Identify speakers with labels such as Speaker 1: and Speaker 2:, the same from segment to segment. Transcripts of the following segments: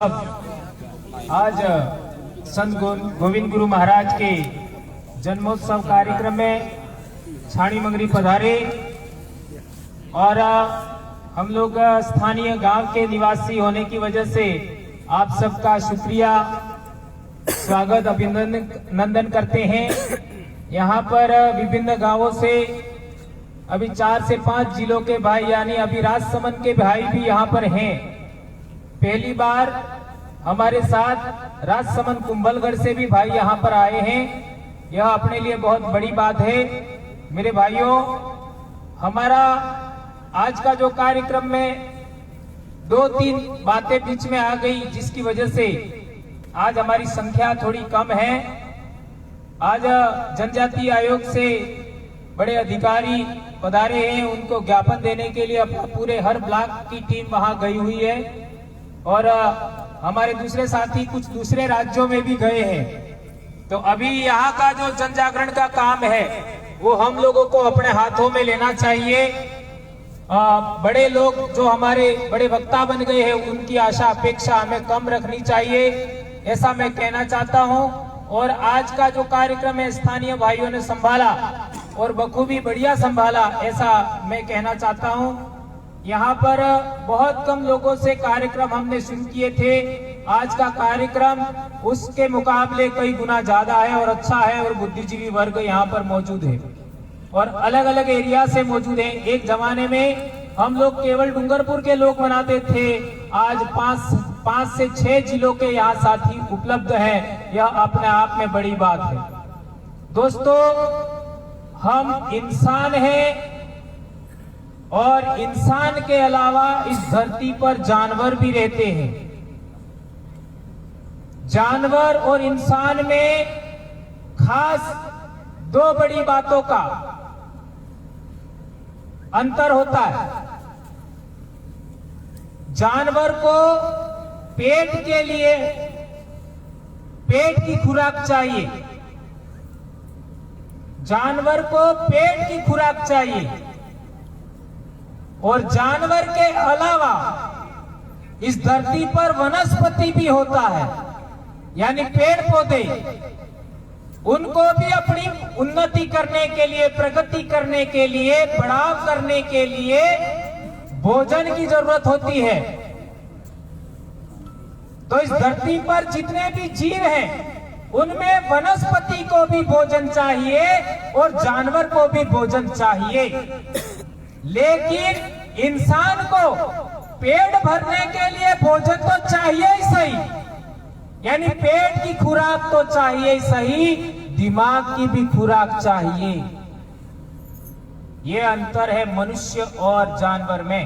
Speaker 1: आज संत गोविंद गुरु महाराज के जन्मोत्सव कार्यक्रम में छाणी मंगरी पधारे और हम लोग स्थानीय गांव के निवासी होने की वजह से आप सबका शुक्रिया स्वागत अभिनंदन करते हैं। यहाँ पर विभिन्न गांवों से अभी 4 से 5 जिलों के भाई यानी अभी राजसमंद के भाई भी यहाँ पर हैं। पहली बार हमारे साथ राजसमंद कुंभलगढ़ से भी भाई यहाँ पर आए हैं। यह अपने लिए बहुत बड़ी बात है। मेरे भाइयों, हमारा आज का जो कार्यक्रम में 2-3 बातें बीच में आ गई जिसकी वजह से आज हमारी संख्या थोड़ी कम है। आज जनजातीय आयोग से बड़े अधिकारी पधारे हैं, उनको ज्ञापन देने के लिए अपना पूरे हर ब्लॉक की टीम वहां गई हुई है और हमारे दूसरे साथी कुछ दूसरे राज्यों में भी गए हैं। तो अभी यहाँ का जो जन जागरण का काम है वो हम लोगों को अपने हाथों में लेना चाहिए। बड़े लोग जो हमारे बड़े वक्ता बन गए हैं उनकी आशा अपेक्षा हमें कम रखनी चाहिए, ऐसा मैं कहना चाहता हूँ। और आज का जो कार्यक्रम है स्थानीय भाइयों ने संभाला और बखूबी बढ़िया संभाला, ऐसा मैं कहना चाहता हूँ। यहाँ पर बहुत कम लोगों से कार्यक्रम हमने शुरू किए थे। आज का कार्यक्रम उसके मुकाबले कई गुना ज्यादा है और अच्छा है और बुद्धिजीवी वर्ग यहाँ पर मौजूद है और अलग अलग एरिया से मौजूद है। एक जमाने में हम लोग केवल डूंगरपुर के लोग मनाते थे, आज 5 से 6 जिलों के यहाँ साथी उपलब्ध हैं। यह अपने आप में बड़ी बात है। दोस्तों, हम इंसान हैं और इंसान के अलावा इस धरती पर जानवर भी रहते हैं। जानवर और इंसान में खास 2 बड़ी बातों का अंतर होता है। जानवर को पेट के लिए पेट की खुराक चाहिए, जानवर को पेट की खुराक चाहिए। और जानवर के अलावा इस धरती पर वनस्पति भी होता है, यानी पेड़ पौधे, उनको भी अपनी उन्नति करने के लिए, प्रगति करने के लिए, बढ़ाव करने के लिए भोजन की जरूरत होती है। तो इस धरती पर जितने भी जीव हैं उनमें वनस्पति को भी भोजन चाहिए और जानवर को भी भोजन चाहिए। लेकिन इंसान को पेट भरने के लिए भोजन तो चाहिए ही सही, यानी पेट की खुराक तो चाहिए ही सही, दिमाग की भी खुराक चाहिए। ये अंतर है मनुष्य और जानवर में।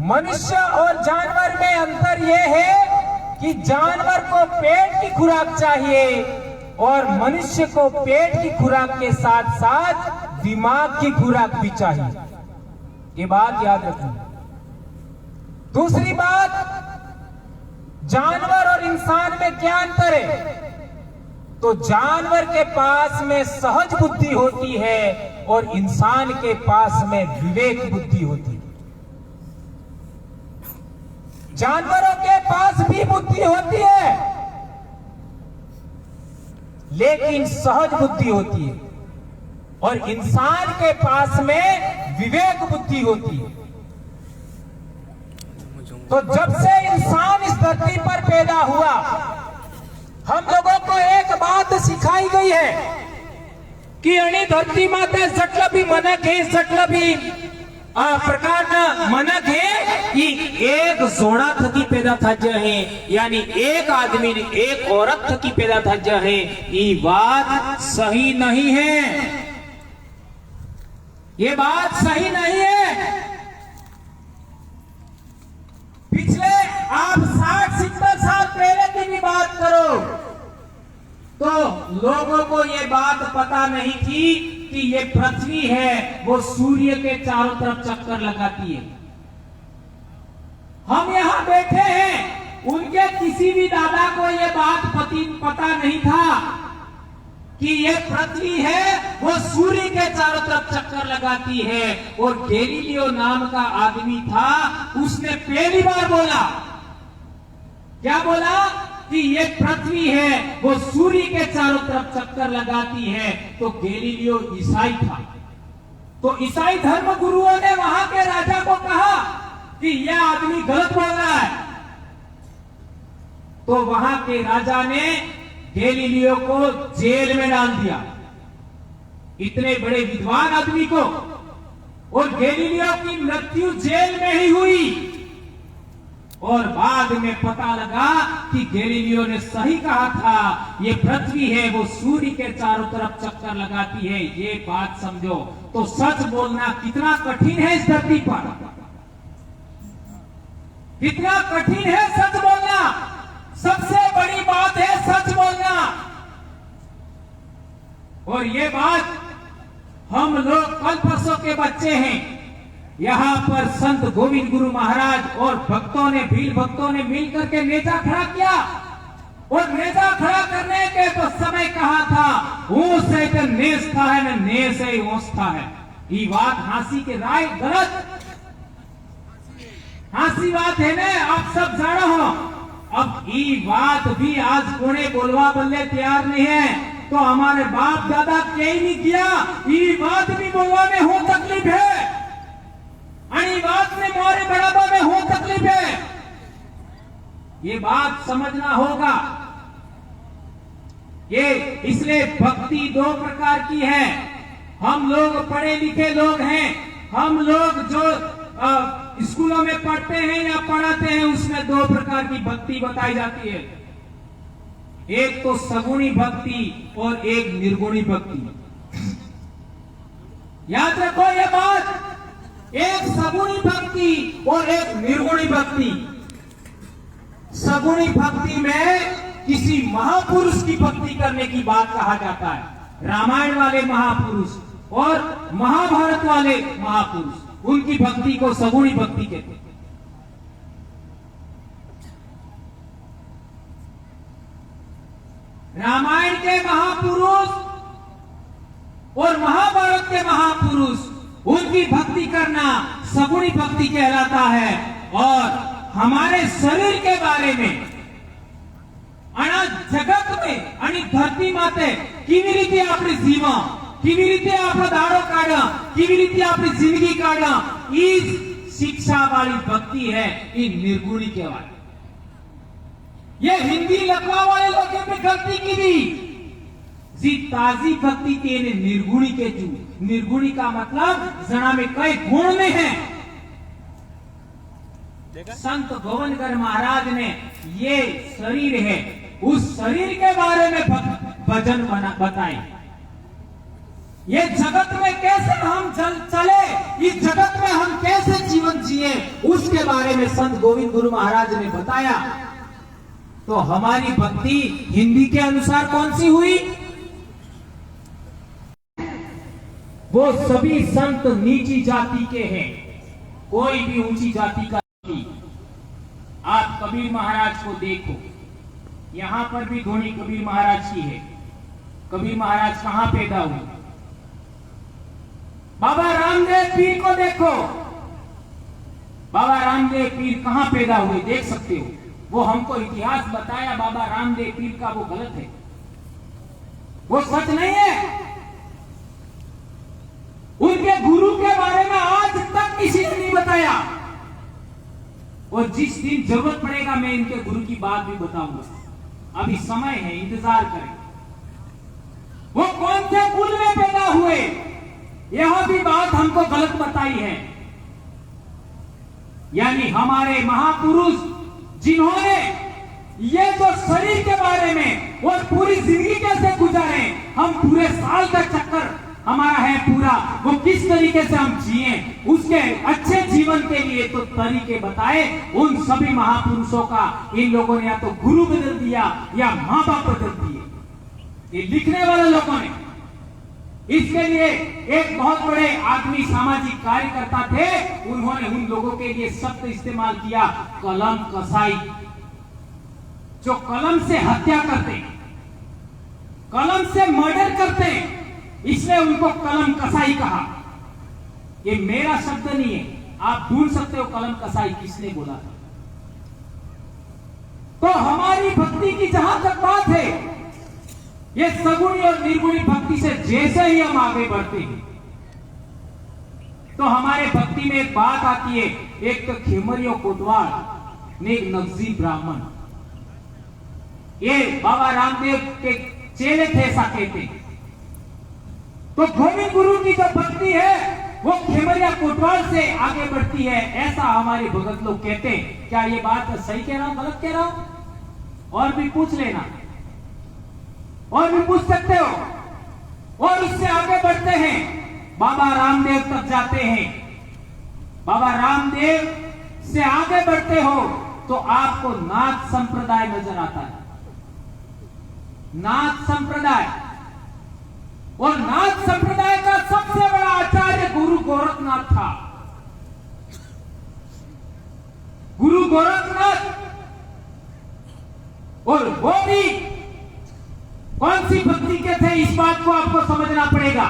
Speaker 1: मनुष्य और जानवर में अंतर यह है कि जानवर को पेट की खुराक चाहिए और मनुष्य को पेट की खुराक के साथ साथ दिमाग की खुराक भी चाहिए। ये बात याद रखना। दूसरी बात, जानवर और इंसान में क्या अंतर है? तो जानवर के पास में सहज बुद्धि होती है और इंसान के पास में विवेक बुद्धि होती है। जानवरों के पास भी बुद्धि होती है लेकिन सहज बुद्धि होती है और इंसान के पास में विवेक बुद्धि होती है। तो जब से इंसान इस धरती पर पैदा हुआ, हम लोगों को एक बात सिखाई गई है कि अणी धरती माते जटला भी मनक है, जटला भी प्रकार मनक है, एक जोड़ा थकी पैदा थज है, यानी एक आदमी ने एक औरत थकी पैदा थज है। ये बात सही नहीं है, ये बात सही नहीं है। पिछले आप 60-70 साल पहले की भी बात करो तो लोगों को ये बात पता नहीं थी कि ये पृथ्वी है वो सूर्य के चारों तरफ चक्कर लगाती है। हम यहाँ बैठे हैं, उनके किसी भी दादा को ये बात पता नहीं था कि ये पृथ्वी है वो सूर्य के चारों तरफ चक्कर लगाती है। और गैलीलियो नाम का आदमी था, उसने पहली बार बोला, क्या बोला? कि ये पृथ्वी है वो सूर्य के चारों तरफ चक्कर लगाती है। तो गैलीलियो ईसाई था। तो ईसाई धर्म गुरुओं ने वहां के राजा को कहा कि यह आदमी गलत बोल रहा है। तो वहां के राजा ने गैलीलियो को जेल में डाल दिया, इतने बड़े विद्वान आदमी को। और गैलीलियो की मृत्यु जेल में ही हुई। और बाद में पता लगा कि गैलीलियो ने सही कहा था, ये पृथ्वी है वो सूर्य के चारों तरफ चक्कर लगाती है। ये बात समझो। तो सच बोलना कितना कठिन है इस धरती पर, कितना कठिन है सच बोलना। सबसे बड़ी बात है सच बोलना। और ये बात हम लोग कल परसों के बच्चे हैं। यहां पर संत गोविंद गुरु महाराज और भक्तों ने, भील भक्तों ने मिलकर के नेजा खड़ा किया। और नेजा खड़ा करने के तो समय कहा था, ऊंच से तो नेस था है न नेस है ऊंच था है। ये बात हांसी के राय गलत, हांसी बात है ना, आप सब जानो हो। अब ये बात भी आज कोने बोलवा बल्ले तैयार नहीं है। तो हमारे बाप दादा कहीं नहीं किया, ये बात भी बोलवा में हो तकलीफ है, बात में मोरे बढ़ावा में हो तकलीफ है। ये बात समझना होगा। ये इसलिए भक्ति दो प्रकार की है। हम लोग पढ़े लिखे लोग हैं, हम लोग जो स्कूलों में पढ़ते हैं या पढ़ाते हैं, उसमें दो प्रकार की भक्ति बताई जाती है। एक तो सगुणी भक्ति और एक निर्गुणी भक्ति। याद रखो ये बात, एक सगुणी भक्ति और एक निर्गुणी भक्ति। सगुणी भक्ति में किसी महापुरुष की भक्ति करने की बात कहा जाता है। रामायण वाले महापुरुष और महाभारत वाले महापुरुष, उनकी भक्ति को सगुणी भक्ति कहते हैं। रामायण के महापुरुष और महाभारत के महापुरुष, उनकी भक्ति करना सगुणी भक्ति कहलाता है। और हमारे शरीर के बारे में, जगत में आणि धरती माते केवी रीते आपली जीवन, केवी रीते आपला दाड़ो काढा, केवी रीते आपली जिंदगी काढा, इस शिक्षा वाली भक्ति है, ये निर्गुणी कहवाय। ये हिंदी लखवा वाले लोगों ने गलती की थी। जी ताजी भक्ति के निर्गुणी के जू, निर्गुणी का मतलब जना में कई गुण में है। संत गोविंदगढ़ महाराज ने ये शरीर है, उस शरीर के बारे में भजन बताए। ये जगत में कैसे हम चले, इस जगत में हम कैसे जीवन जिए, उसके बारे में संत गोविंद गुरु महाराज ने बताया। तो हमारी भक्ति हिंदी के अनुसार कौन सी हुई? वो सभी संत नीची जाति के हैं, कोई भी ऊंची जाति का नहीं। आप कबीर महाराज को देखो, यहां पर भी धोनी कबीर महाराज की है। कबीर महाराज कहां पैदा हुए? बाबा रामदेव पीर को देखो, बाबा रामदेव पीर कहां पैदा हुए, देख सकते हो। वो हमको इतिहास बताया बाबा रामदेव पीर का, वो गलत है, वो सच नहीं है। उनके गुरु के बारे में आज तक किसी ने नहीं बताया। और जिस दिन जरूरत पड़ेगा मैं इनके गुरु की बात भी बताऊंगा। अभी समय है, इंतजार करें। वो कौन से कुल में पैदा हुए, यह भी बात हमको गलत बताई है। यानी हमारे महापुरुष जिन्होंने ये जो शरीर के बारे में और पूरी जिंदगी कैसे गुजारे, हम पूरे साल का चक्कर हमारा है पूरा, वो किस तरीके से हम जिए, उसके अच्छे जीवन के लिए तो तरीके बताए। उन सभी महापुरुषों का इन लोगों ने या तो गुरु बदल दिया या मां बाप बदल दिए, ये लिखने वाले लोगों ने। इसके लिए एक बहुत बड़े आदमी सामाजिक कार्यकर्ता थे, उन्होंने उन लोगों के लिए शब्द इस्तेमाल किया, कलम कसाई, जो कलम से हत्या करते। कलम से मर्डर करते हैं, इसलिए उनको कलम कसाई कहा। ये मेरा शब्द नहीं है, आप ढूंढ सकते हो कलम कसाई किसने बोला था। तो हमारी भक्ति की जहां तक बात है, ये सगुणी और निर्गुणी भक्ति से जैसे ही हम आगे बढ़ते हैं तो हमारे भक्ति में एक बात आती है, एक तो खेमरियो कोटवाल ने एक नगजी ब्राह्मण, ये बाबा रामदेव के चेले थे ऐसा कहते। तो गोविंद गुरु की जो भक्ति है वो खेमरिया कोटवाल से आगे बढ़ती है, ऐसा हमारे भगत लोग कहते हैं। क्या ये बात सही कह रहा हूं, गलत कह रहा हूं? और भी पूछ लेना, और भी पूछ सकते हो। और उससे आगे बढ़ते हैं, बाबा रामदेव तक जाते हैं। बाबा रामदेव से आगे बढ़ते हो तो आपको नाथ संप्रदाय नजर आता है। नाथ संप्रदाय, और नाथ संप्रदाय का सबसे बड़ा आचार्य गुरु गोरखनाथ था। गुरु गोरखनाथ, और वो भी कौन सी भक्ति के थे, इस बात को आपको समझना पड़ेगा।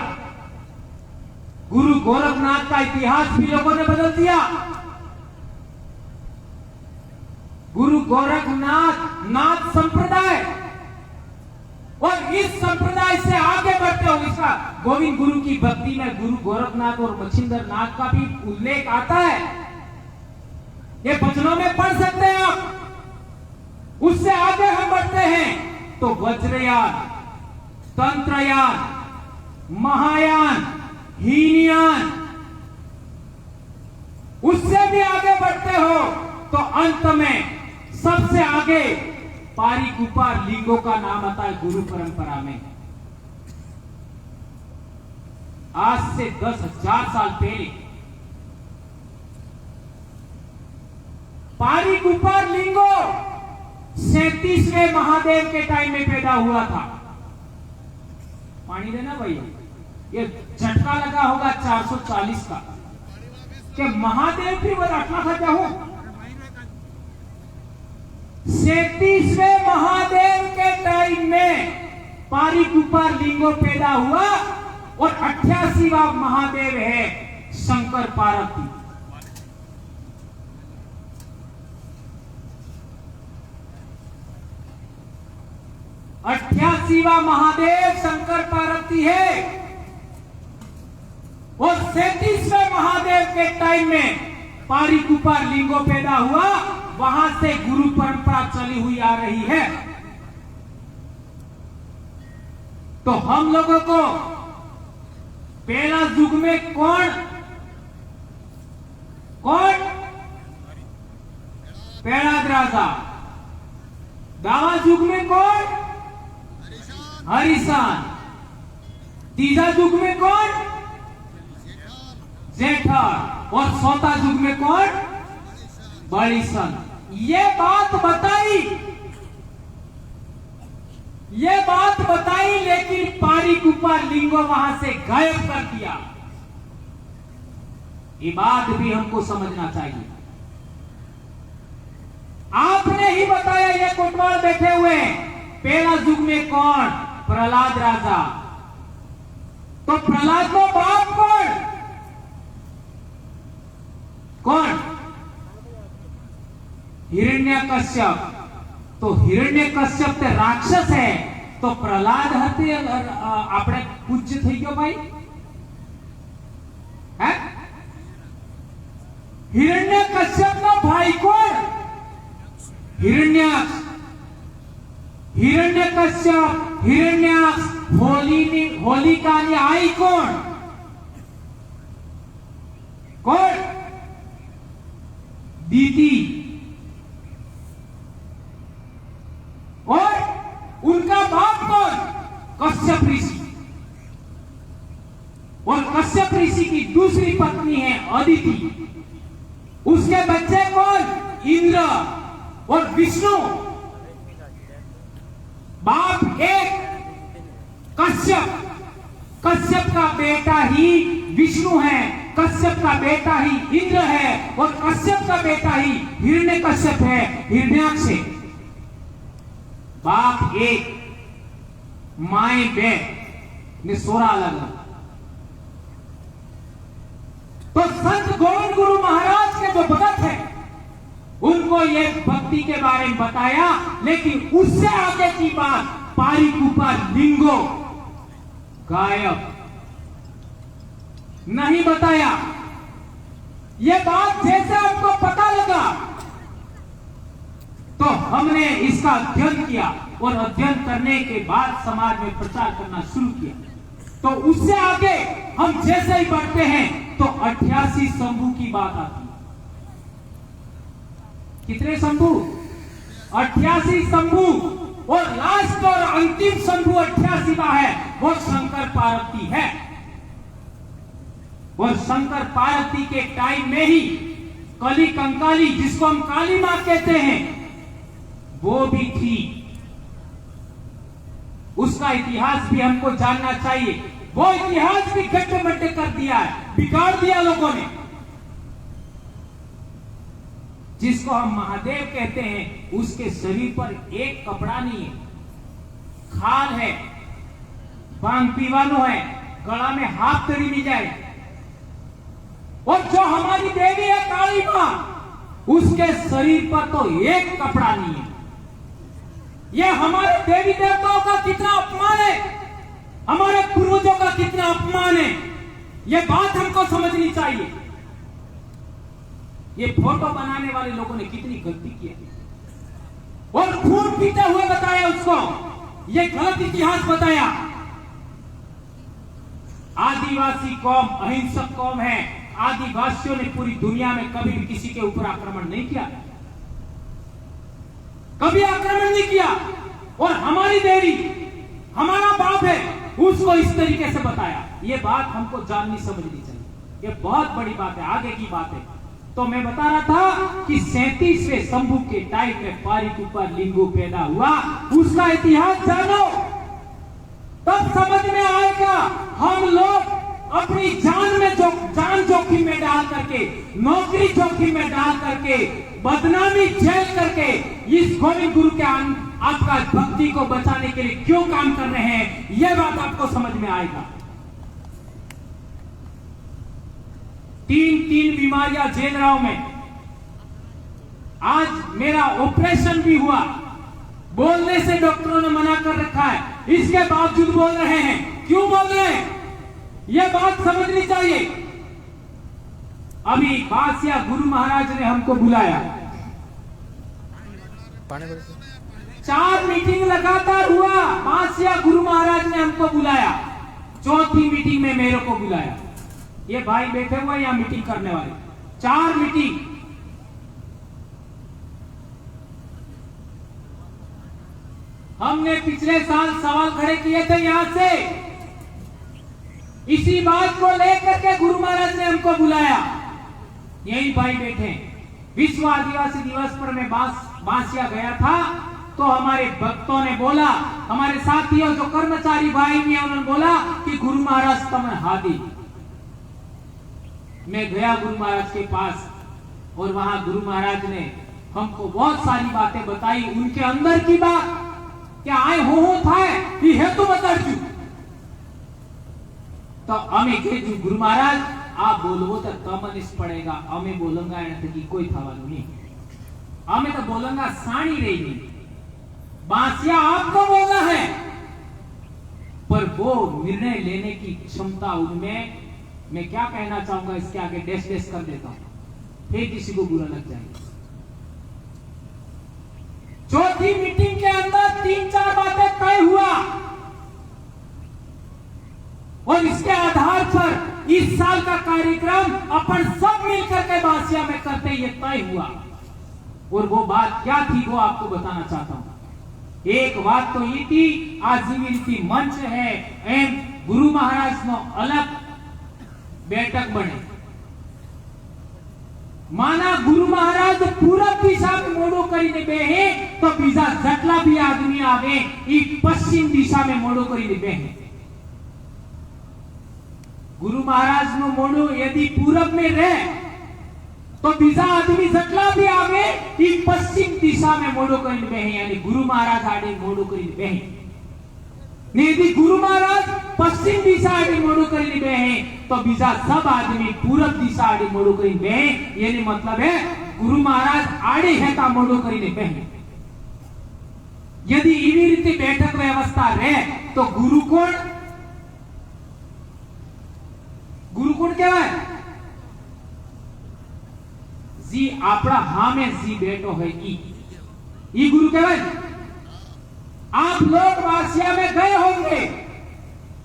Speaker 1: गुरु गोरखनाथ का इतिहास भी लोगों ने बदल दिया। गुरु गोरखनाथ नाथ संप्रदाय, और इस संप्रदाय से आगे बढ़ते हो, इसका गोविंद गुरु की भक्ति में गुरु गोरखनाथ और मच्छिंदर नाथ का भी उल्लेख आता है। ये भजनों में पढ़ सकते हैं आप। उससे आगे हम बढ़ते हैं तो वज्रयान, तंत्रयान, महायान, हीनयान, उससे भी आगे बढ़ते हो तो अंत में सबसे आगे पारी कुपार लिंगों का नाम आता है गुरु परंपरा में। आज से 10,000 साल पहले पारी कुपार लिंगो 37वें महादेव के टाइम में पैदा हुआ था। पानी देना भैया, ये झटका लगा होगा 440 का कि महादेव भी वो रखना था क्या हूं। 37वें महादेव के टाइम में पारी कुपार लिंगो पैदा हुआ, और 88वां महादेव है शंकर पार्वती। महादेव शंकर पार्वती है, और 37वें महादेव के टाइम में पारी कुपार लिंगो पैदा हुआ। वहां से गुरु परंपरा चली हुई आ रही है। तो हम लोगों को पहला युग में कौन प्रहलाद राजा, दावा युग में कौन हरिसान, तीसरा युग में कौन जेठर, और चौथा युग में कौन बड़ीसन। ये बात बताई, लेकिन पारी कुपार लिंगो वहां से गायब कर दिया। ये बात भी हमको समझना चाहिए। आपने ही बताया, ये कोटवाल बैठे हुए पहला युग में कौन प्रहलाद राजा, तो प्रहलाद को बाप कौन हिरण्यकश्यप। तो हिरण्यकश्यप ते राक्षस है, तो प्रहलाद हते આપણે પૂજ્ય થઈ ગયો ભાઈ હે। हिरण्यकश्यप નો ભાઈ કોણ हिरण्याक्ष। हिरण्यकश्यप, हिरण्याक्ष, होलिकाની आई कौन दीदी, और उनका बाप कौन कश्यप ऋषि, और कश्यप ऋषि की दूसरी पत्नी है अदिति। उसके बच्चे कौन इंद्र और विष्णु। बाप एक कश्यप, कश्यप का बेटा ही विष्णु है, कश्यप का बेटा ही इंद्र है, और कश्यप का बेटा ही हिरण्यकश्यप है, हिरण्याक्ष है। बाप एक,
Speaker 2: माए बे ने सोरा अलग अलग। तो संत गोविंद गुरु महाराज के जो भगत हैं उनको ये भक्ति के बारे में बताया, लेकिन उससे आगे की बात पारी कुपा लिंगो गायब नहीं बताया। ये बात जैसे आपको पता लगा तो हमने इसका अध्ययन किया और अध्ययन करने के बाद समाज में प्रचार करना शुरू किया। तो उससे आगे हम जैसे ही बढ़ते हैं तो 88 शंभू की बात आती है। कितने शंभू? 88 शंभू। और लास्ट और अंतिम शंभू 88वां है, वो शंकर पार्वती है। और शंकर पार्वती के टाइम में ही कली कंकाली, जिसको हम काली मां कहते हैं, वो भी थी। उसका इतिहास भी हमको जानना चाहिए। वो इतिहास भी गड्ढे मड्ढे कर दिया है, बिगाड़ दिया लोगों ने। जिसको हम महादेव कहते हैं, उसके शरीर पर एक कपड़ा नहीं है, खाल है, बांग पीवानो है, गला में हाथ तरी नहीं जाए। और जो हमारी देवी है काली मां, उसके शरीर पर तो एक कपड़ा नहीं है। यह हमारे देवी देवताओं का कितना अपमान है, हमारे पूर्वजों का कितना अपमान है, यह बात हमको समझनी चाहिए। ये फोटो बनाने वाले लोगों ने कितनी गलती की है और खून पीते हुए बताया उसको, ये गलत इतिहास बताया। आदिवासी कौम अहिंसक कौम है। आदिवासियों ने पूरी दुनिया में कभी भी किसी के ऊपर आक्रमण नहीं किया, कभी आक्रमण नहीं किया। और हमारी देवी, हमारा बाप है, उसको इस तरीके से बताया। ये बात हमको जाननी समझनी चाहिए। ये बहुत बड़ी बात है, आगे की बात है। तो मैं बता रहा था कि 37वें शंभू के टाइम में पारी कुपा लिंगू पैदा हुआ। उसका इतिहास जानो, तब समझ में आएगा। हम लोग अपनी जान जोखिम में डाल करके, नौकरी जोखिम में डाल करके, बदनामी झेल करके इस गोविंद गुरु के आपका भक्ति को बचाने के लिए क्यों काम कर रहे हैं, यह बात आपको समझ में आएगा। 3 बीमारियां झेल रहा हूं मैं। आज मेरा ऑपरेशन भी हुआ, बोलने से डॉक्टरों ने मना कर रखा है, इसके बावजूद बोल रहे हैं। क्यों बोल रहे हैं, यह बात समझनी चाहिए। अभी बासिया गुरु महाराज ने हमको बुलाया, 4 मीटिंग लगातार हुआ। बासिया गुरु महाराज ने हमको बुलाया, 4थी मीटिंग में मेरे को बुलाया। ये भाई बैठे हुए यहाँ मीटिंग करने वाले, 4 मीटिंग। हमने पिछले साल सवाल खड़े किए थे यहां से, इसी बात को लेकर के गुरु महाराज ने हमको बुलाया। यही भाई बैठे। विश्व आदिवासी दिवस पर मैं बांसिया गया था, तो हमारे भक्तों ने बोला, हमारे साथियों जो कर्मचारी भाई भी हैं, उन्होंने बोला कि गुरु महाराज तमन हादी। मैं गया गुरु महाराज के पास और वहां गुरु महाराज ने हमको बहुत सारी बातें बताई। उनके अंदर की बात क्या आए हो था है तो बता चु। तो हमें कहे गुरु महाराज आप बोलो तो तमनिस पड़ेगा, हमें बोलूंगा कि कोई थवानु नहीं, हमें तो बोलूंगा साणी रही नहीं। बांसिया आपको बोलना है, पर वो निर्णय लेने की क्षमता उनमें, मैं क्या कहना चाहूंगा इसके आगे डैश डैश कर देता हूं, फिर किसी को बुरा लग जाएगा। 4थी मीटिंग के अंदर 3-4 बातें तय हुआ और इसके आधार पर इस साल का कार्यक्रम अपन सब मिलकर के बांसिया में करते ये तय हुआ। और वो बात क्या थी वो आपको बताना चाहता हूं। एक बात तो ये थी, आजीविका मंच है एम गुरु महाराज नो अलग बैठक बने। माना गुरु महाराज पूरब दिशा में मोड़ो करीने बेहे तो बीजा जटला भी आदमी आवे ई पश्चिम दिशा में मोड़ो करीने बेहे। गुरु महाराज नो मोड़ो यदि पूरब में रहे तो बीजा आदमी जटला भी आवे ई पश्चिम दिशा में मोड़ो करीने बेहे, यानी गुरु महाराज आड़े मोड़ो करीने बेहे। ने यदि गुरु महाराज पश्चिम दिशा आड़ी मोड़ू करी बहे तो बीजा सब आदमी पूरब दिशा आड़ी मोड़ू करी बहे। ये मतलब है गुरु महाराज आड़े है ता मोड़ू करी बहे। यदि एवी रीते बैठक व्यवस्था रहे तो गुरुकोण कहवाय जी आपड़ा हाँ में जी बैठो है ई गुरु कहवाय। आप लोग वासिया में गए होंगे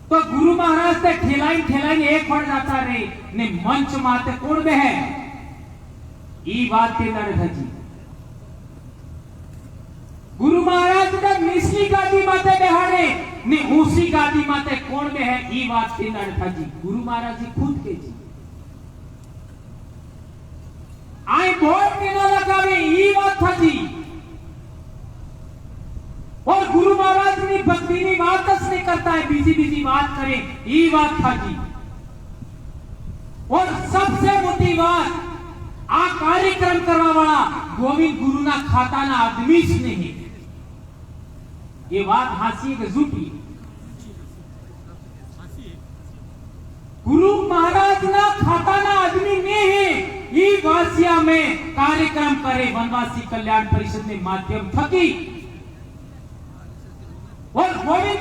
Speaker 2: तो गुरु महाराज से ठेलाई एक पड़ जाता रे ने मंच माते कोण बे है ई बात के लड़ जी। गुरु महाराज ने निचली गादी माते बेहाड़े ने ऊंची गादी माते कोण में है ई बात के लड़ जी। गुरु महाराज जी खुद के जी आई बोर्ड के ना लगावे ई बात था जी। और गुरु महाराज ने भक्ति की बात नहीं करता है बीजी बात करे ई बात था जी। और सबसे मोटी बात आ कार्यक्रम करवा वाला गोविंद गुरु ना खाता ना आदमी ज नहीं। ये बात हासी के झूठी। गुरु महाराज ना खाता ना आदमी नहीं है। ई वासिया में कार्यक्रम करे वनवासी कल्याण परिषद ने माध्यम थकी और गोविंद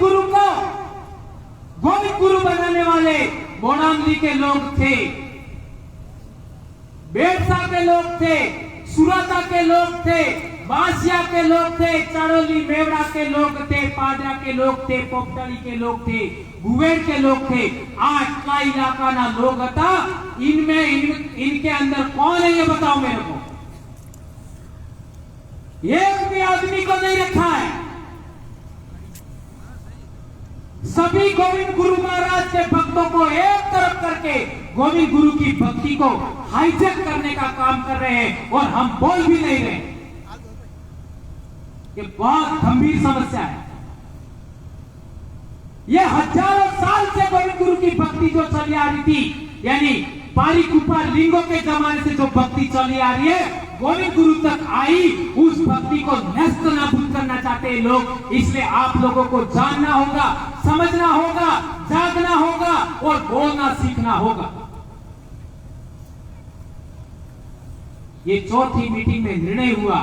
Speaker 2: गुरु बनाने वाले बोनामली के लोग थे, बेड़सा के लोग थे, सुराता के लोग थे, बासिया के लोग थे, चारोली मेवड़ा के लोग थे, पादरा के लोग थे, पोपटाली के लोग थे, गुवेड़ के लोग थे। आटला इलाका ना लोग था। इनके अंदर कौन है ये बताओ मेरे को। एक भी आदमी को नहीं रखा है। सभी गोविंद गुरु महाराज के भक्तों को एक तरफ करके गोविंद गुरु की भक्ति को हाईजैक करने का काम कर रहे हैं और हम बोल भी नहीं रहे। ये बहुत गंभीर समस्या है। ये हजारों साल से गोविंद गुरु की भक्ति जो चली आ रही थी, यानी पारी कुपा लिंगों के जमाने से जो भक्ति चली आ रही है, गोविंद गुरु तक आई, उस भक्ति को नष्ट नाबूद करना चाहते हैं लोग। इसलिए आप लोगों को जानना होगा, समझना होगा, जागना होगा और बोलना सीखना होगा। ये चौथी मीटिंग में निर्णय हुआ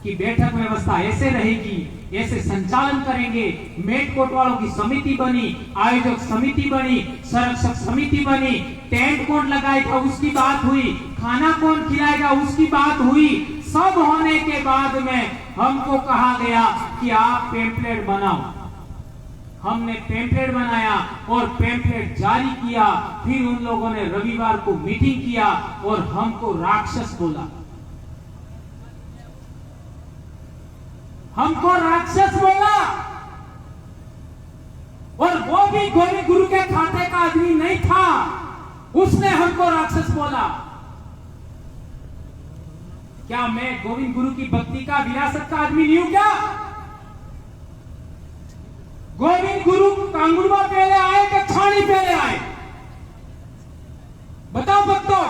Speaker 2: कि बैठक व्यवस्था ऐसे रहेगी, ऐसे संचालन करेंगे। मेट कोटवालों की समिति बनी, आयोजक समिति बनी, संरक्षक समिति बनी, टेंट कौन लगाएगा उसकी बात हुई, खाना कौन खिलाएगा उसकी बात हुई। सब होने के बाद में हमको कहा गया कि आप पेम्पलेट बनाओ। हमने पेम्पलेट बनाया और पेम्पलेट जारी किया। फिर उन लोगों ने रविवार को मीटिंग किया और हमको राक्षस बोला। हमको राक्षस बोला और वो भी गोविंद गुरु के खाते का आदमी नहीं था, उसने हमको राक्षस बोला। क्या मैं गोविंद गुरु की भक्ति का विरासत का आदमी नहीं हूं क्या? गोविंद गुरु कांगुड़वा पहले आए कि छाणी पहले आए? बताओ भक्तों,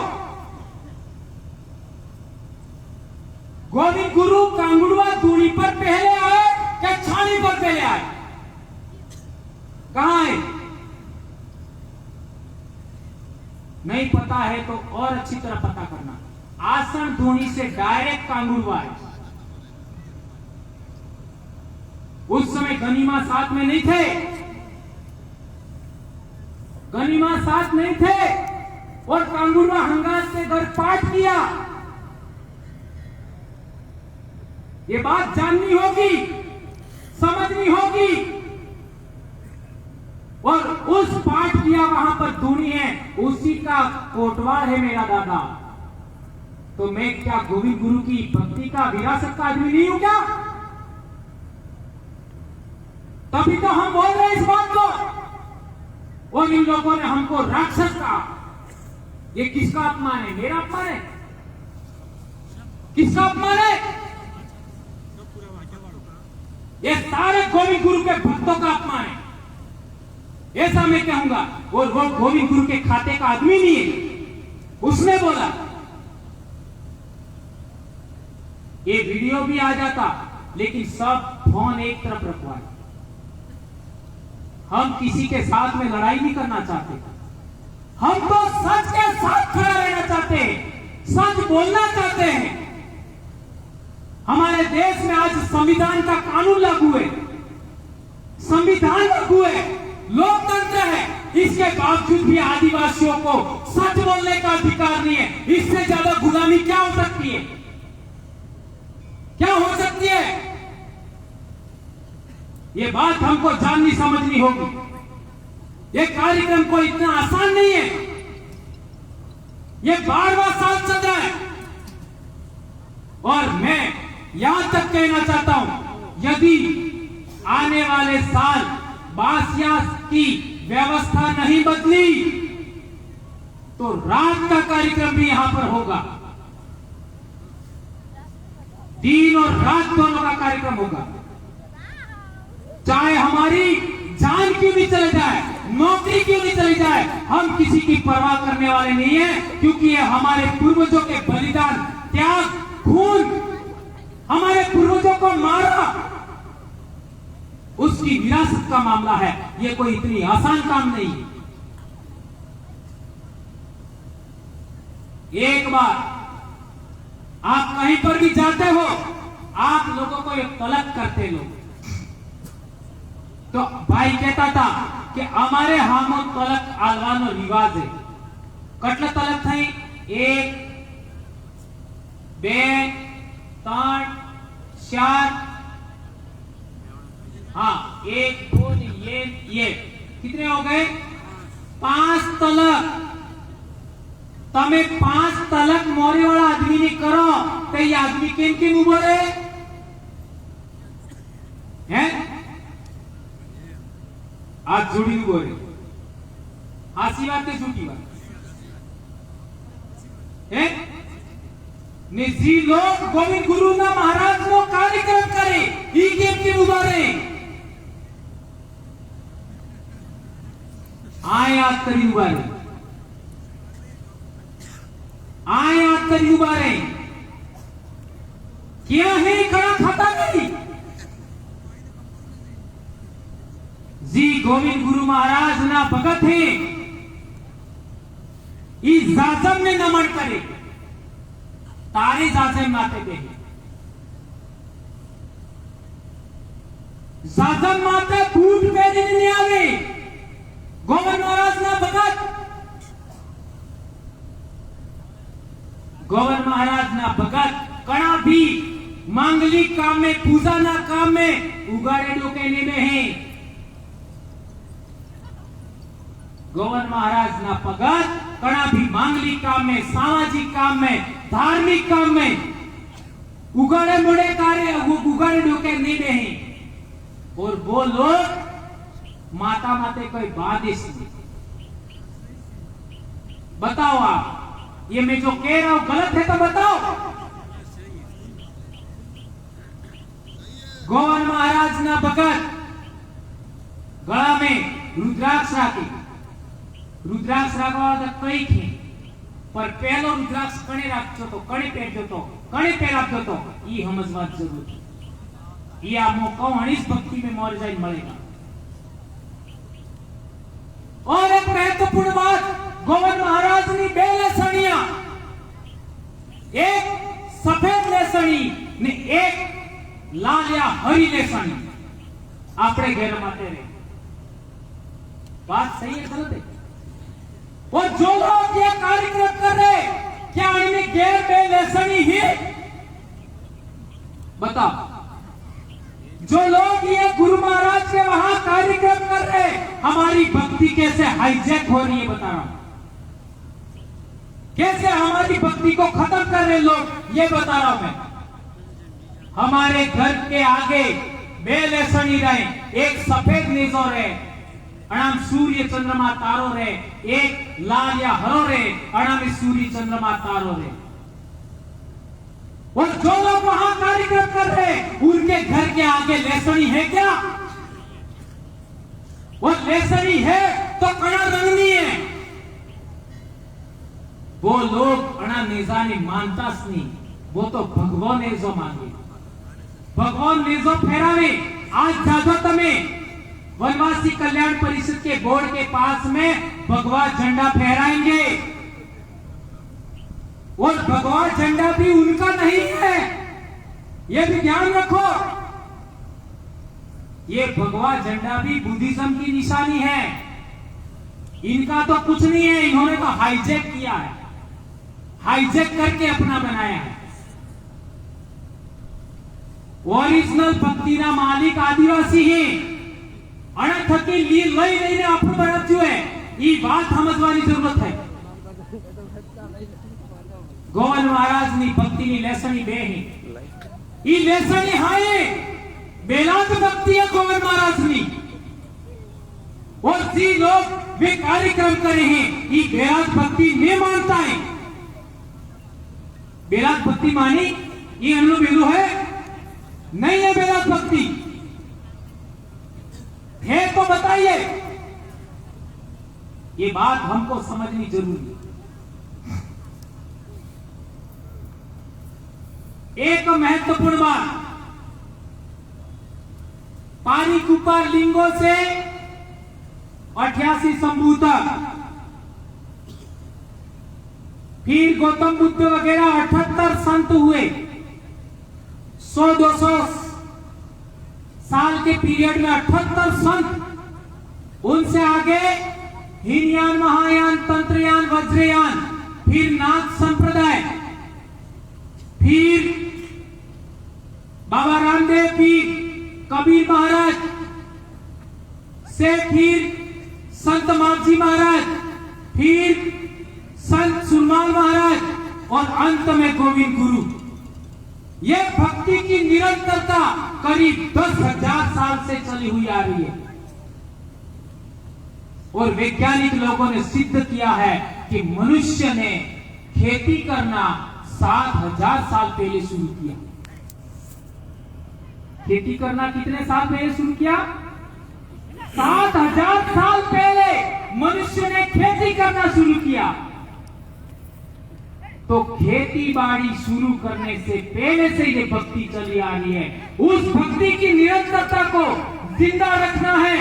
Speaker 2: गोविंद गुरु कांगुड़वा दूरी पर पहले आए क्या छाणी पर पहले आए? कहां है? नहीं पता है तो और अच्छी तरह पता करना। आसन धोनी से डायरेक्ट कांगुड़वा है। उस समय गनीमा साथ में नहीं थे, गनीमा साथ नहीं थे और कांगुड़वा हंगात से घर पाठ किया। ये बात जाननी होगी, समझनी होगी। और उस पाठ किया वहां पर धुनी है, उसी का कोटवार है मेरा दादा। तो मैं क्या गोविंद गुरु की भक्ति का विरासत का आदमी नहीं हूं क्या? तभी तो हम बोल रहे हैं इस बात को। और इन लोगों ने हमको राक्षस कहा। ये किसका अपमान है? मेरा अपमान है? किसका अपमान है? ये सारे गोविंद गुरु के भक्तों का अपमान है, ऐसा मैं कहूंगा। और वो गोविंद गुरु के खाते का आदमी नहीं है, उसने बोला। ये वीडियो भी आ जाता, लेकिन सब फोन एक तरफ रखवाए। हम किसी के साथ में लड़ाई नहीं करना चाहते, हम तो सच के साथ खड़ा रहना चाहते हैं, सच बोलना चाहते हैं। हमारे देश में आज संविधान का कानून लागू है, संविधान लागू है, लोकतंत्र है, इसके बावजूद भी आदिवासियों को सच बोलने का अधिकार नहीं है। इससे ज्यादा गुलामी क्या हो सकती है? क्या हो सकती है? ये बात हमको जाननी समझनी होगी। ये कार्यक्रम को इतना आसान नहीं है, ये 12वां साल चल रहा है। और मैं यहां तक कहना चाहता हूं, यदि आने वाले साल बासिया की व्यवस्था नहीं बदली तो रात का कार्यक्रम भी यहां पर होगा, दिन और रात दोनों का कार्यक्रम होगा। चाहे हमारी जान क्यों नहीं चले जाए, नौकरी क्यों नहीं चली जाए, हम किसी की परवाह करने वाले नहीं है, क्योंकि ये हमारे पूर्वजों के बलिदान, त्याग, खून, हमारे पूर्वजों को मारा, उसकी विरासत का मामला है। ये कोई इतनी आसान काम नहीं है। एक बार आप कहीं पर भी जाते हो, आप लोगों को ये तलब करते लोग, तो भाई कहता था कि हमारे हामो तलक आलवानो रिवाज है। कटला तलक थई 1 2 3 4, हाँ 1 2 ये कितने हो गए? 5 तलक। तमे 5 तलक मोरे वाला आदमी ने करो तो ये आदमी केम केम उभो रहे हैं? आज जुड़ी उभो रहे। हासी बात के झूठी बात है ने जी लोग गोविंद गुरु ना महाराज नो कार्यक्रम करे ई केम केम उभा रहे आए याद करी उभा रहे, आए याद करी उभा रहे। क्या है खड़ा खाता नहीं जी गोविंद गुरु महाराज ना भगत है, इस जाजम ने नमन करे, तारे जाजम माते दे, जाजम माते बूट पहने नहीं आवे, गोविंद महाराज ना भगत, गोविंद महाराज ना भगत कणा भी मांगलिक काम में, पूजा ना काम में उगाड़े डोकेने में है। गोविंद महाराज ना भगत कणा भी मांगलिक काम में, सामाजिक काम में, धार्मिक काम में उगाड़े मुड़े कार्य उगाड़े डोके नहीं में है। और वो लोग माता माते कोई बादिश नहीं। बताओ आप, ये मैं जो कह रहा हूं गलत है तो बताओ। गोविंद महाराज ना भगत गला में रुद्राक्ष राखी, रुद्राक्ष राखवा कई थे, पर पहलो रुद्राक्ष कणे राखजो तो कणे પહેરજો તો કણે પહેરાવજો તો ઈ સમજવા જરૂરી ઈ આ મોકો હણીસ भक्ति में मोर जाई મળेगा। और एक महत्वपूर्ण बात, गोविंद महाराज ने 2 लेसणिया, एक सफेद लेसणी ने एक लाल या हरी लेसणी आपणे घेर माटे रे। बात सही है गलत है? और जो लोग ये कार्यक्रम कर रहे, क्या उनमें घेर 2 लेसणी है? बताओ। जो लोग ये गुरु महाराज के वहां कार्यक्रम कर रहे, हमारी भक्ति कैसे हाईजैक हो रही है बता रहा हूं, कैसे हमारी भक्ति को खत्म कर रहे लोग, ये बता रहा हूं मैं। हमारे घर के आगे 2 लेसणी रहे, एक सफेद नेजो रहे, अणाम सूर्य चंद्रमा तारो रहे, एक लाल या हरो रहे, अणाम सूर्य चंद्रमा तारो रहे। और जो लोग वहां कार्यक्रम कर रहे, उनके घर के आगे लेसणी है क्या? वो लेसणी है तो कणा रंगनी है। वो लोग अणा नेजा ने मानतास नहीं, वो तो भगवान नेजो मांगे, भगवान नेजो फेरावे। आज जाजो तमे वनवासी कल्याण परिषद के बोर्ड के पास में भगवा झंडा फहराएंगे। और भगवा झंडा भी उनका नहीं है, यह भी ध्यान रखो। ये भगवा झंडा भी बुद्धिज्म की निशानी है। इनका तो कुछ नहीं है, इन्होंने तो हाईजैक किया है, हाईजैक करके अपना बनाया है। ओरिजिनल भक्तिना मालिक आदिवासी है, અને થકી લઈ લઈને આપણું બનાવ્યું है। ये बात समझવાની जरूरत है। गोवन महाराज नी भक्ति नी लेसनी बे है, ये लेसनी हाय बेलांत भक्ति है गोवन महाराज नी। और जी लोग वे कार्यक्रम करे हैं, ये बेलांत भक्ति नहीं मानता है। बेलांत भक्ति मानी ये हम लोग बेलू है नहीं है। बेलांत भक्ति है तो बताइए, ये बात हमको समझनी जरूरी है। एक महत्वपूर्ण बात, पारी कुपार लिंगों से 88 शंभू तक, फिर गौतम बुद्ध वगैरह 78 संत हुए। 100-200 साल के पीरियड में 78 संत। उनसे आगे हीनयान, महायान, तंत्रयान, वज्रयान, फिर नाथ संप्रदाय, फिर बाबा रामदेव पीर, कबीर महाराज से फिर संत मावजी महाराज, फिर संत सुरमाल महाराज और अंत में गोविंद गुरु। यह भक्ति की निरंतरता करीब 10,000 साल से चली हुई आ रही है। और वैज्ञानिक लोगों ने सिद्ध किया है कि मनुष्य ने खेती करना 7,000 साल पहले शुरू किया। खेती करना कितने साल पहले शुरू किया? 7,000 साल पहले मनुष्य ने खेती करना शुरू किया। तो खेती बाड़ी शुरू करने से पहले से ये भक्ति चली आ रही है। उस भक्ति की निरंतरता को जिंदा रखना है।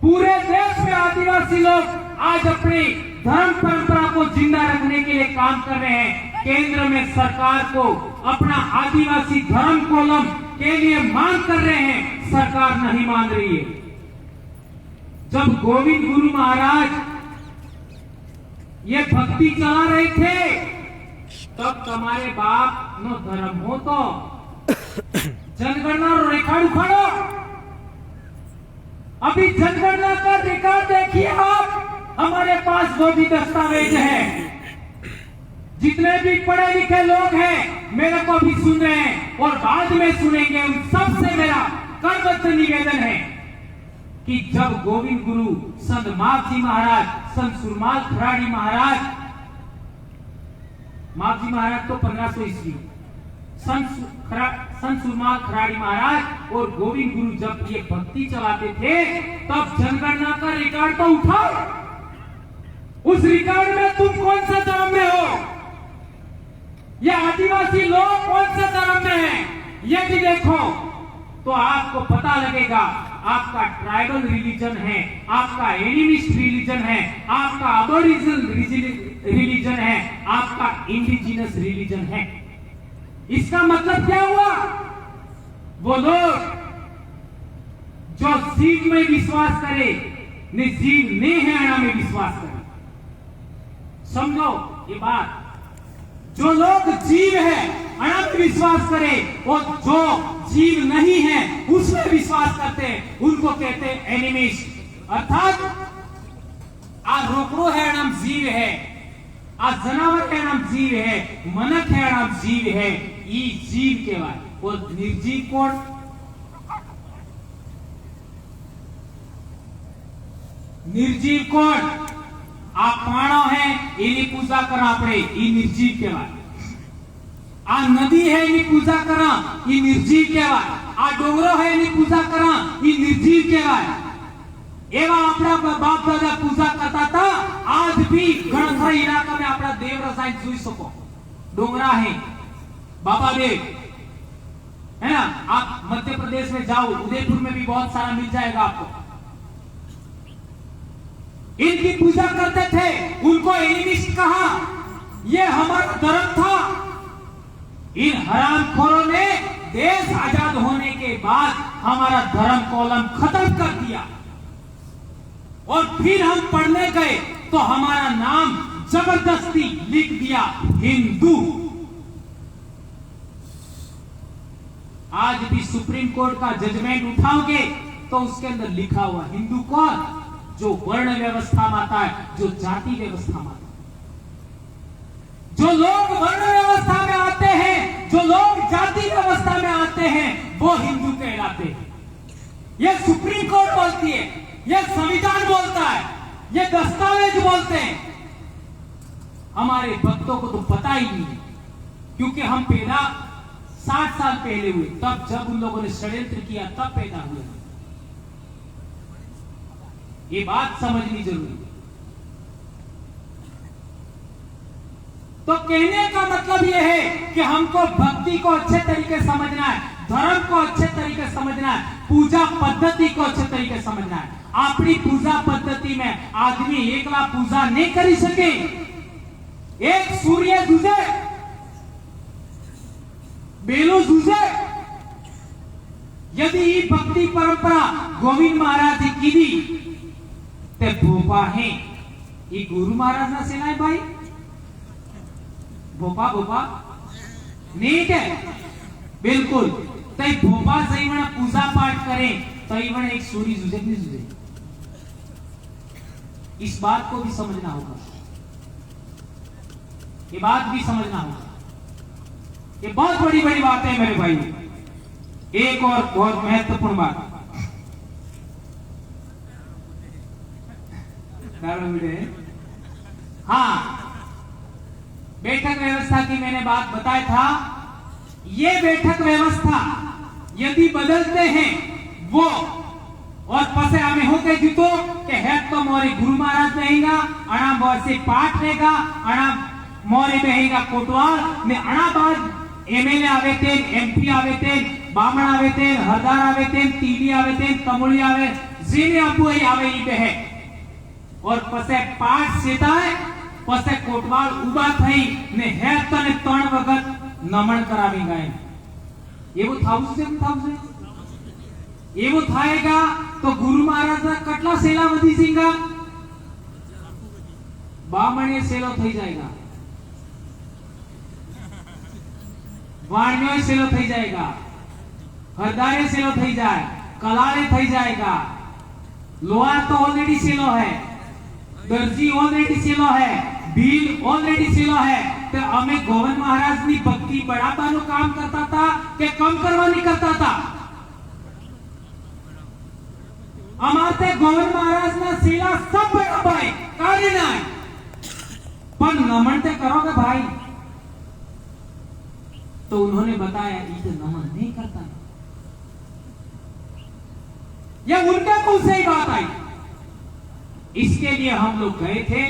Speaker 2: पूरे देश में आदिवासी लोग आज अपनी धर्म परंपरा को जिंदा रखने के लिए काम कर रहे हैं। केंद्र में सरकार को अपना आदिवासी धर्म कोलम के लिए मांग कर रहे हैं, सरकार नहीं मान रही है। जब गोविंद गुरु महाराज ये भक्ति चला रहे थे, तब तुम्हारे बाप नो धर्म हो तो जनगणना रिकॉर्ड उखाड़ो। अभी जनगणना का रिकॉर्ड देखिए आप, हमारे पास वो भी दस्तावेज है। जितने भी पढ़े लिखे लोग हैं मेरे को भी सुन रहे हैं और बाद में सुनेंगे, उन सबसे मेरा करबद्ध निवेदन है कि जब गोविंद गुरु, संत मावजी महाराज, संत सुरमाल खराड़ी महाराज, मावजी महाराज तो 1500 ईस्वी, संत सुरमाल खराड़ी महाराज और गोविंद गुरु जब ये भक्ति चलाते थे, तब जनगणना का रिकॉर्ड तो उठाओ। उस रिकॉर्ड में तुम कौन सा धर्म में हो, ये आदिवासी लोग कौन सा धर्म में हैं, ये भी देखो तो आपको पता लगेगा। आपका ट्राइबल रिलीजन है, आपका एनिमिस्ट रिलीजन है, आपका अबोरिजिनल रिलीजन है, आपका इंडिजिनस रिलीजन है। इसका मतलब क्या हुआ? वो लोग जो जीव में विश्वास करे, जीव ने है अणा में विश्वास करे। समझो ये बात, जो लोग जीव है अणा में विश्वास करे और जो जीव नहीं है उसमें विश्वास करते हैं, उनको कहते हैं एनिमिस्ट। अर्थात आ रोकड़ो है नाम जीव है, आ जनावर है नाम जीव है, मनक है नाम जीव है, ये जीव कहवाय। और निर्जीव कौन? निर्जीव कौन? आ पाणो है एनी पूजा करा आपणे, ये निर्जीव कहवाय। आ नदी है एनी पूजा करा, ये निर्जीव कहवाय। आ डोंगरो है एनी पूजा करा, ये निर्जीव कहवाय। एवा अपना बाप दादा पूजा करता था। आज भी घणखरा इलाका में अपना देव रसायन જોઈ શકો, डोंगरा है, बाबा देव है ना। आप मध्य प्रदेश में जाओ, उदयपुर में भी बहुत सारा मिल जाएगा आपको। इनकी पूजा करते थे, उनको एनिमिस्ट कहा, ये हमारा धर्म था। इन हरामखोरों ने देश आजाद होने के बाद हमारा धर्म कॉलम खत्म कर दिया, और फिर हम पढ़ने गए तो हमारा नाम जबरदस्ती लिख दिया हिंदू। आज भी सुप्रीम कोर्ट का जजमेंट उठाओगे तो उसके अंदर लिखा हुआ हिंदू कौन? जो वर्ण व्यवस्था में आता है, जो जाति व्यवस्था में आता है। जो लोग वर्ण व्यवस्था में आते हैं, जो लोग जाति व्यवस्था में आते हैं, वो हिंदू कहलाते हैं। यह सुप्रीम कोर्ट बोलती है, यह संविधान बोलता है, यह दस्तावेज बोलते हैं। हमारे भक्तों को तो पता ही नहीं है, क्योंकि हम पैदा 60 साल पहले हुए, तब जब उन लोगों ने षड्यंत्र किया तब पैदा हुए। ये बात समझनी जरूरी है। तो कहने का मतलब यह है कि हमको भक्ति को अच्छे तरीके समझना है, धर्म को अच्छे तरीके समझना है, पूजा पद्धति को अच्छे तरीके समझना है। अपनी पूजा पद्धति में आदमी एकला पूजा नहीं कर सके। एक सूर्य दूजे, बेलो दूजे। यदि ये भक्ति परंपरा गोविंद महाराज जी की दी ते भोपा है, ये गुरु महाराज ना सेना है भाई। भोपा भोपा नहीं है बिल्कुल। तई भोपा सही वण पूजा पाठ करें, तई वण एक सूर्य जुजे नहीं जुजे। इस बात को भी समझना होगा, ये बात भी समझना होगा। ये बहुत बड़ी बड़ी बात है मेरे भाई। एक और बहुत महत्वपूर्ण बात, हाँ, बैठक व्यवस्था की मैंने बात बताया था। ये बैठक व्यवस्था यदि बदलते हैं वो, और पसे हमें होके जीतो कि है तो मोरे गुरु महाराज रहेगा, अणा बहुत से पाठ रहेगा, अणा मोरे रहेगा कोटवाल ने, अणा बाद एमएलए आवे थे, एमपी आवे थे, बामण आवे थे, हरदार आवे थे, तीली आवे थे, कमोली आवे, जीने अबू ही आवे ही बहे, और पसे पाठ सेताय, पसे कोटवाल उबा थई ने है तो ने 3 वखत नमन करावी गए। એવું થાવું છે, એવું થાયगा तो गुरु महाराज ना कटला सेला वधी सिंगा, बामणे सेलो થઈ जाएगा, वाणियों सेलो થઈ जाएगा, हरदारे सेलो થઈ जाए, कलाले થઈ जाएगा, लोहार तो ऑलरेडी सेलो है, दर्जी ऑलरेडी सेलो है, भील ऑलरेडी सेलो है। तो हमें गोविंद महाराज की भक्ति बढ़ावानो काम करता था कि कम करवानी करता था? हमारे गोविंद महाराज ना सेला सब बराबर है, कार्य ना है, पर नमन ते करोगे भाई। तो उन्होंने बताया ये नमन नहीं करता। यह उनके मुंह से ही बात आई। इसके लिए हम लोग गए थे।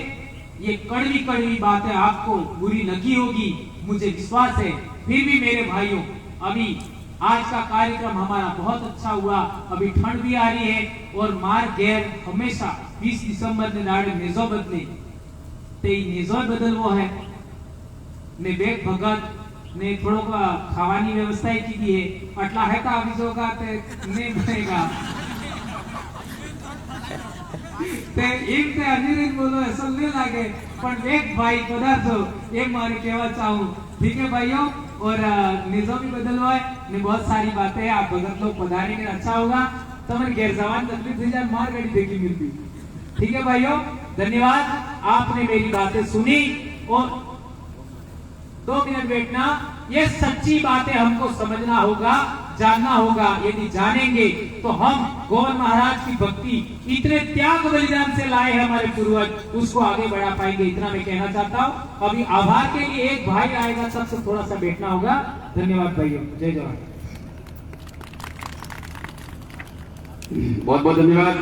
Speaker 2: ये कड़वी कड़वी बातें आपको बुरी लगी होगी, मुझे विश्वास है। फिर भी मेरे भाइयों, अभी आज का कार्यक्रम हमारा बहुत अच्छा हुआ। अभी ठंड भी आ रही है और मार गैर हमेशा 20 दिसंबर ने दाड़े नेजो बदले ते नेजो बदलवो है ने बेग भगत ने थोड़ो खावानी व्यवस्था की दी है, अटला है का अभी जो का ते नहीं बनेगा ते एक ते अनिरित बोलो ऐसा नहीं लागे, पर एक भाई पदार्थो ये मारे केवा चाहूं। ठीक है भाइयों, और निजो भी बदलवा है ने बहुत सारी बातें हैं। आप भगत लोग पधारेंगे अच्छा होगा। तो मैंने गैर जवान तकलीफ थी जाए मार गड़ी देखी मिलती। ठीक है भाइयों, धन्यवाद। आपने मेरी बातें सुनी और 2 मिनट बैठना। ये सच्ची बातें हमको समझना होगा, जानना होगा। यदि जानेंगे तो हम गोविंद महाराज की भक्ति इतने त्याग बलिदान से लाए हैं हमारे पूर्वज, उसको आगे बढ़ा पाएंगे। इतना मैं कहना चाहता हूँ। अभी आभार के लिए एक भाई आएगा, सबसे थोड़ा सा बैठना होगा। धन्यवाद भाइयों, जय जवान।
Speaker 3: बहुत बहुत धन्यवाद।